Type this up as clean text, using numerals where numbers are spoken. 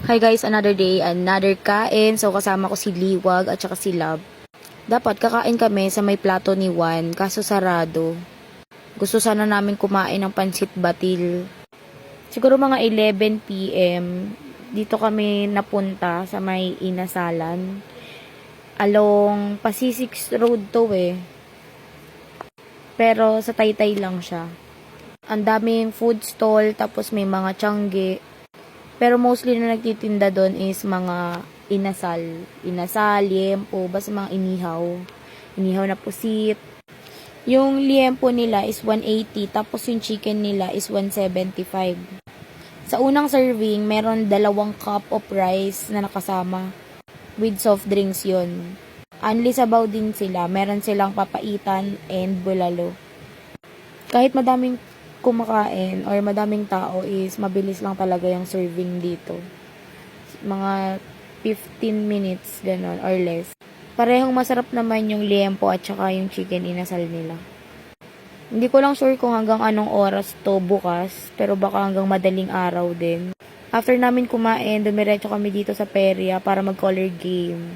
Hi guys, another day, another kain. So kasama ko si Liwag at saka si Love. Dapat kakain kami sa may plato ni Juan, kaso sarado. Gusto sana namin kumain ng pansit batil. Siguro mga 11 PM, dito kami napunta sa may Inasalan. Along Pasisix Road to eh. Pero sa Taytay lang siya. Ang daming food stall, tapos may mga tiyangge. Pero mostly na nagtitinda doon is mga inasal. Inasal, liempo, basta mga inihaw. Inihaw na pusit. Yung liempo nila is 180, tapos yung chicken nila is 175. Sa unang serving, meron 2 cup of rice na nakasama. With soft drinks yon. Unli sabaw din sila. Meron silang papaitan and bulalo. Kahit madaming kumakain or madaming tao is mabilis lang talaga yung serving dito. Mga 15 minutes, ganon, or less. Parehong masarap naman yung liempo at saka yung chicken inasal nila. Hindi ko lang sure kung hanggang anong oras to bukas, pero baka hanggang madaling araw din. After namin kumain, dumiretso kami dito sa perya para mag-color game.